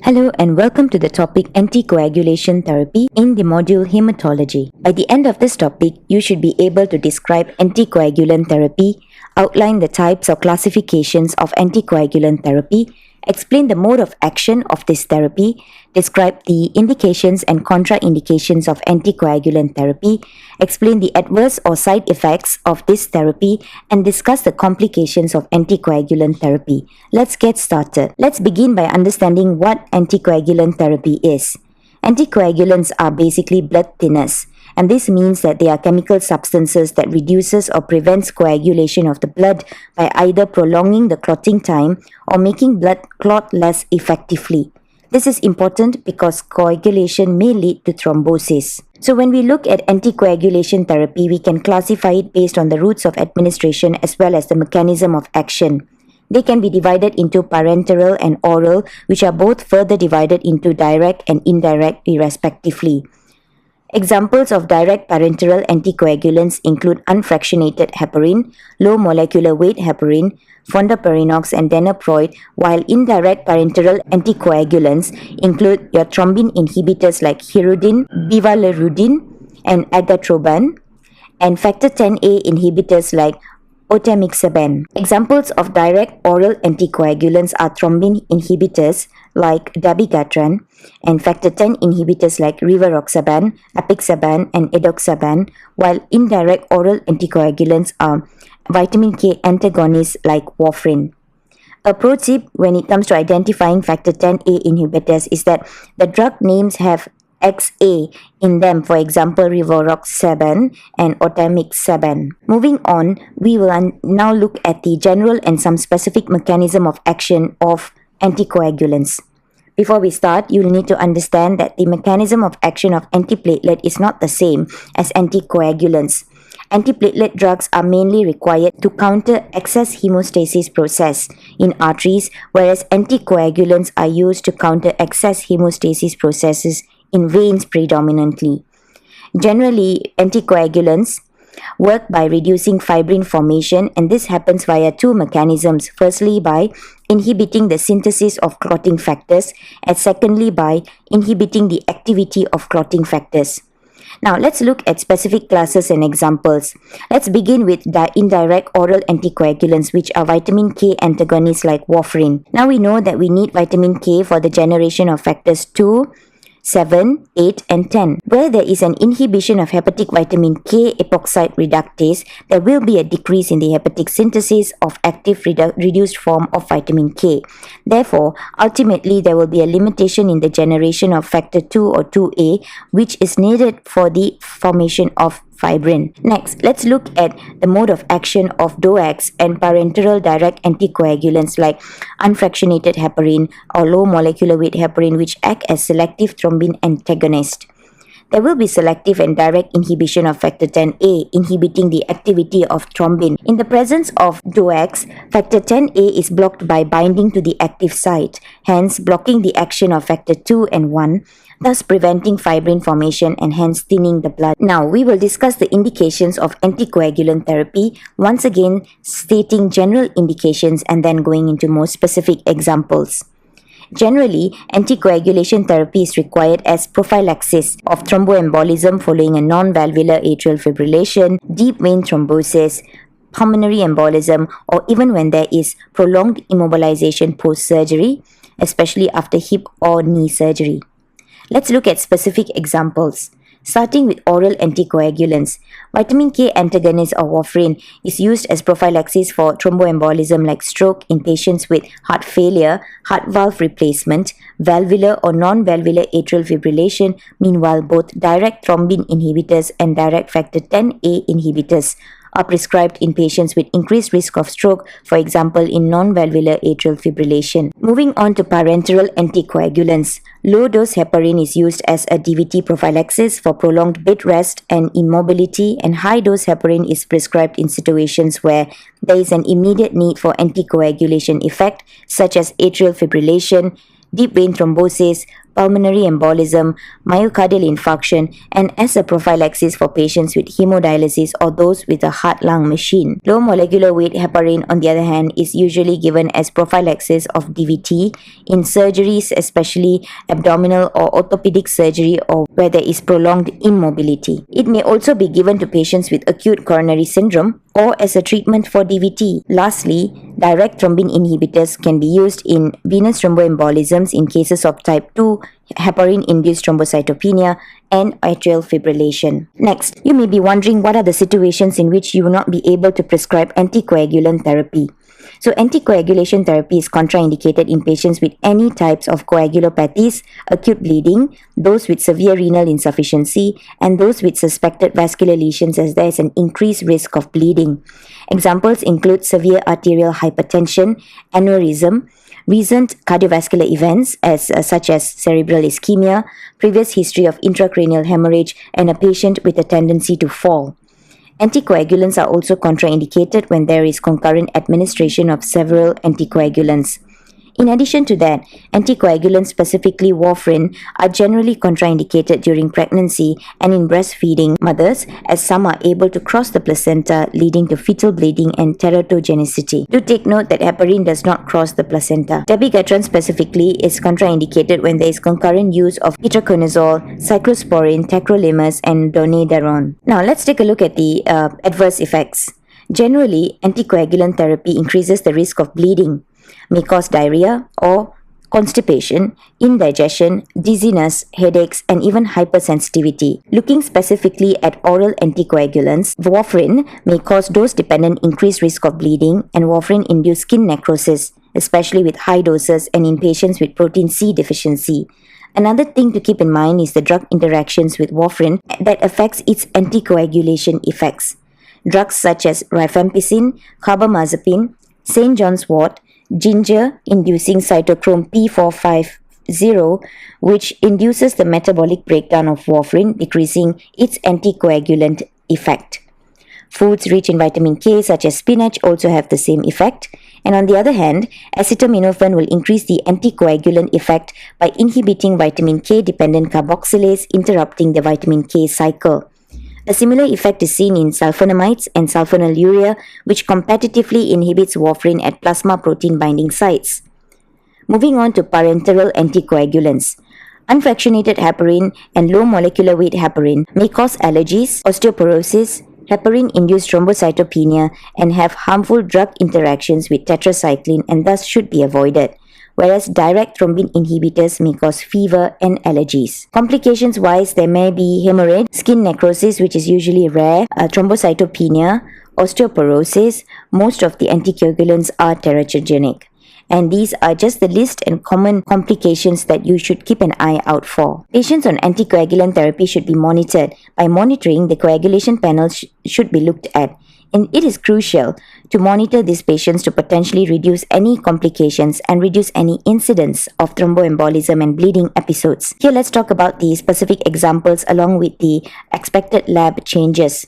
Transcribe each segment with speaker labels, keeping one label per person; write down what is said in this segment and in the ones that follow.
Speaker 1: Hello and welcome to the topic anticoagulation therapy in the module hematology. By the end of this topic, you should be able to describe anticoagulant therapy, outline the types or classifications of anticoagulant therapy, explain the mode of action of this therapy, describe the indications and contraindications of anticoagulant therapy, explain the adverse or side effects of this therapy, and discuss the complications of anticoagulant therapy. Let's get started. Let's begin by understanding what anticoagulant therapy is. Anticoagulants are basically blood thinners, and this means that they are chemical substances that reduces or prevents coagulation of the blood by either prolonging the clotting time or making blood clot less effectively. This is important because coagulation may lead to thrombosis. So when we look at anticoagulation therapy, we can classify it based on the routes of administration as well as the mechanism of action. They can be divided into parenteral and oral, which are both further divided into direct and indirect respectively. Examples of direct parenteral anticoagulants include unfractionated heparin, low molecular weight heparin, fondaparinux and denaproid, while indirect parenteral anticoagulants include your thrombin inhibitors like hirudin, bivalirudin, and agatroban, and factor Xa inhibitors like otemixaban. Examples of direct oral anticoagulants are thrombin inhibitors like dabigatran and factor X inhibitors like rivaroxaban, apixaban, and edoxaban, while indirect oral anticoagulants are vitamin K antagonists like warfarin. A pro tip when it comes to identifying factor Xa inhibitors is that the drug names have XA in them, for example, rivaroxaban and otemixaban. Moving on, we will now look at the general and some specific mechanism of action of anticoagulants. Before we start, you will need to understand that the mechanism of action of antiplatelet is not the same as anticoagulants. Antiplatelet drugs are mainly required to counter excess hemostasis process in arteries, whereas anticoagulants are used to counter excess hemostasis processes in veins predominantly. Generally, anticoagulants work by reducing fibrin formation, and this happens via two mechanisms. Firstly, by inhibiting the synthesis of clotting factors, and secondly, by inhibiting the activity of clotting factors. Now, let's look at specific classes and examples. Let's begin with the indirect oral anticoagulants, which are vitamin K antagonists like warfarin. Now, we know that we need vitamin K for the generation of factors 2, 7, 8, and 10. Where there is an inhibition of hepatic vitamin K epoxide reductase, there will be a decrease in the hepatic synthesis of active reduced form of vitamin K. Therefore, ultimately, there will be a limitation in the generation of factor 2 or 2A, which is needed for the formation of fibrin. Next, let's look at the mode of action of DOACs and parenteral direct anticoagulants like unfractionated heparin or low molecular weight heparin, which act as selective thrombin antagonists. There will be selective and direct inhibition of factor Xa, inhibiting the activity of thrombin. In the presence of DOACs, factor Xa is blocked by binding to the active site, hence blocking the action of factor 2 and 1, thus preventing fibrin formation and hence thinning the blood. Now, we will discuss the indications of anticoagulant therapy, once again stating general indications and then going into more specific examples. Generally, anticoagulation therapy is required as prophylaxis of thromboembolism following a non-valvular atrial fibrillation, deep vein thrombosis, pulmonary embolism, or even when there is prolonged immobilization post-surgery, especially after hip or knee surgery. Let's look at specific examples. Starting with oral anticoagulants, vitamin K antagonist or warfarin is used as prophylaxis for thromboembolism like stroke in patients with heart failure, heart valve replacement, valvular or non-valvular atrial fibrillation. Meanwhile, both direct thrombin inhibitors and direct factor Xa inhibitors are prescribed in patients with increased risk of stroke, for example in non-valvular atrial fibrillation. Moving on to parenteral anticoagulants, low-dose heparin is used as a DVT prophylaxis for prolonged bed rest and immobility, and high-dose heparin is prescribed in situations where there is an immediate need for anticoagulation effect, such as atrial fibrillation, deep vein thrombosis, pulmonary embolism, myocardial infarction, and as a prophylaxis for patients with hemodialysis or those with a heart-lung machine. Low molecular weight heparin, on the other hand, is usually given as prophylaxis of DVT in surgeries, especially abdominal or orthopedic surgery or where there is prolonged immobility. It may also be given to patients with acute coronary syndrome or as a treatment for DVT. Lastly, direct thrombin inhibitors can be used in venous thromboembolisms in cases of type 2 heparin-induced thrombocytopenia and atrial fibrillation. Next, you may be wondering what are the situations in which you will not be able to prescribe anticoagulant therapy. So anticoagulation therapy is contraindicated in patients with any types of coagulopathies, acute bleeding, those with severe renal insufficiency, and those with suspected vascular lesions as there is an increased risk of bleeding. Examples include severe arterial hypertension, aneurysm, recent cardiovascular events such as cerebral ischemia, previous history of intracranial hemorrhage, and a patient with a tendency to fall. Anticoagulants are also contraindicated when there is concurrent administration of several anticoagulants. In addition to that, anticoagulants, specifically warfarin, are generally contraindicated during pregnancy and in breastfeeding mothers, as some are able to cross the placenta, leading to fetal bleeding and teratogenicity. Do take note that heparin does not cross the placenta. Dabigatran specifically is contraindicated when there is concurrent use of itraconazole, cyclosporin, tacrolimus, and dronedarone. Now, let's take a look at the adverse effects. Generally, anticoagulant therapy increases the risk of bleeding, may cause diarrhea or constipation, indigestion, dizziness, headaches, and even hypersensitivity. Looking specifically at oral anticoagulants, warfarin may cause dose-dependent increased risk of bleeding and warfarin-induced skin necrosis, especially with high doses and in patients with protein C deficiency. Another thing to keep in mind is the drug interactions with warfarin that affects its anticoagulation effects. Drugs such as rifampicin, carbamazepine, St. John's wort, ginger-inducing cytochrome P450, which induces the metabolic breakdown of warfarin, decreasing its anticoagulant effect. Foods rich in vitamin K, such as spinach, also have the same effect. And on the other hand, acetaminophen will increase the anticoagulant effect by inhibiting vitamin K-dependent carboxylase, interrupting the vitamin K cycle. A similar effect is seen in sulfonamides and sulfonylurea, which competitively inhibits warfarin at plasma protein binding sites. Moving on to parenteral anticoagulants. Unfractionated heparin and low molecular weight heparin may cause allergies, osteoporosis, heparin-induced thrombocytopenia, and have harmful drug interactions with tetracycline and thus should be avoided, whereas direct thrombin inhibitors may cause fever and allergies. Complications-wise, there may be hemorrhage, skin necrosis, which is usually rare, thrombocytopenia, osteoporosis. Most of the anticoagulants are teratogenic. And these are just the list and common complications that you should keep an eye out for. Patients on anticoagulant therapy should be monitored. By monitoring, the coagulation panel should be looked at. And it is crucial to monitor these patients to potentially reduce any complications and reduce any incidence of thromboembolism and bleeding episodes. Here, let's talk about the specific examples along with the expected lab changes.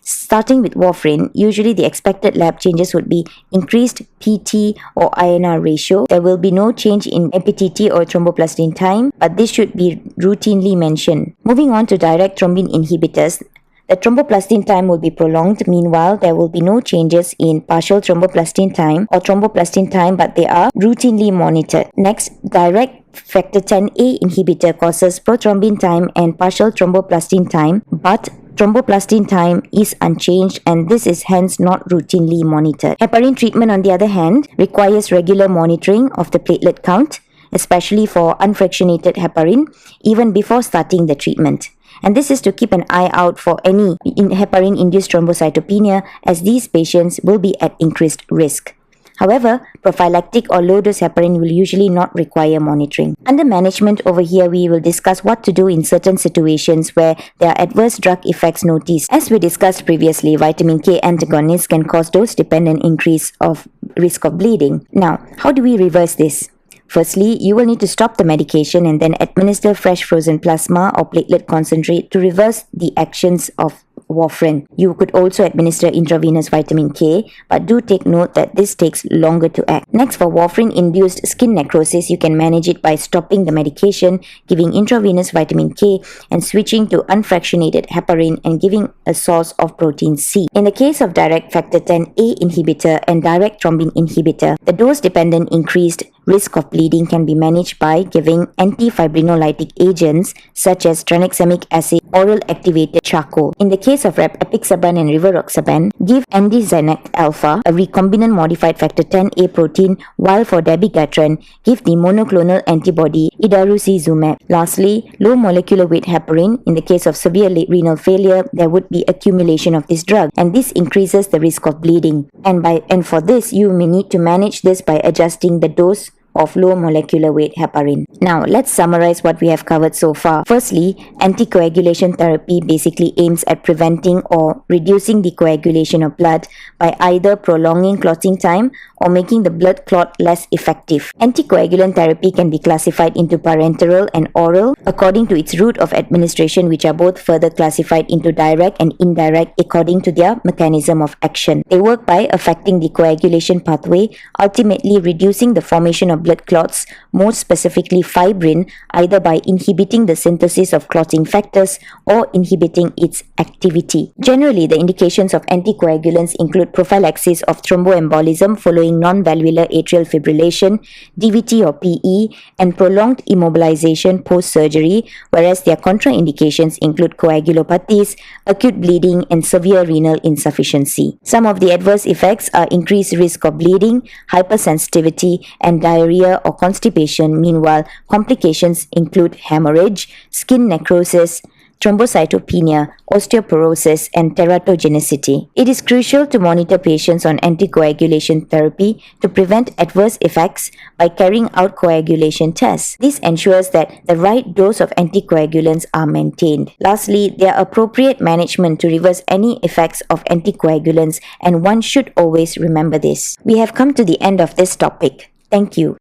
Speaker 1: Starting with warfarin, usually the expected lab changes would be increased PT or INR ratio. There will be no change in MPTT or thromboplastin time, but this should be routinely mentioned. Moving on to direct thrombin inhibitors, the thromboplastin time will be prolonged. Meanwhile, there will be no changes in partial thromboplastin time or thromboplastin time, but they are routinely monitored. Next, direct factor 10A inhibitor causes prothrombin time and partial thromboplastin time, but thromboplastin time is unchanged and this is hence not routinely monitored. Heparin treatment, on the other hand, requires regular monitoring of the platelet count, especially for unfractionated heparin, even before starting the treatment. And this is to keep an eye out for any heparin-induced thrombocytopenia, as these patients will be at increased risk. However, prophylactic or low-dose heparin will usually not require monitoring. Under management over here, we will discuss what to do in certain situations where there are adverse drug effects noticed. As we discussed previously, vitamin K antagonists can cause dose-dependent increase of risk of bleeding. Now, how do we reverse this? Firstly, you will need to stop the medication and then administer fresh frozen plasma or platelet concentrate to reverse the actions of warfarin. You could also administer intravenous vitamin K, but do take note that this takes longer to act. Next, for warfarin-induced skin necrosis, you can manage it by stopping the medication, giving intravenous vitamin K, and switching to unfractionated heparin and giving a source of protein C. In the case of direct factor 10A inhibitor and direct thrombin inhibitor, the dose-dependent increased risk of bleeding can be managed by giving antifibrinolytic agents such as tranexamic acid, oral activated charcoal. In the case of apixaban and rivaroxaban, give endizinect alpha, a recombinant modified factor 10A protein, while for dabigatran, give the monoclonal antibody idarucizumab. Lastly, low molecular weight heparin. In the case of severe renal failure, there would be accumulation of this drug, and this increases the risk of bleeding. And for this, you may need to manage this by adjusting the dose of low molecular weight heparin. Now, let's summarize what we have covered so far. Firstly, anticoagulation therapy basically aims at preventing or reducing the coagulation of blood by either prolonging clotting time or making the blood clot less effective. Anticoagulant therapy can be classified into parenteral and oral according to its route of administration, which are both further classified into direct and indirect according to their mechanism of action. They work by affecting the coagulation pathway, ultimately reducing the formation of blood clots, most specifically fibrin, either by inhibiting the synthesis of clotting factors or inhibiting its activity. Generally, the indications of anticoagulants include prophylaxis of thromboembolism following non-valvular atrial fibrillation, DVT or PE, and prolonged immobilization post-surgery, whereas their contraindications include coagulopathies, acute bleeding, and severe renal insufficiency. Some of the adverse effects are increased risk of bleeding, hypersensitivity, and diarrhea or constipation. Meanwhile, complications include hemorrhage, skin necrosis, thrombocytopenia, osteoporosis, and teratogenicity. It is crucial to monitor patients on anticoagulation therapy to prevent adverse effects by carrying out coagulation tests. This ensures that the right dose of anticoagulants are maintained. Lastly, there are appropriate management to reverse any effects of anticoagulants, and one should always remember this. We have come to the end of this topic. Thank you.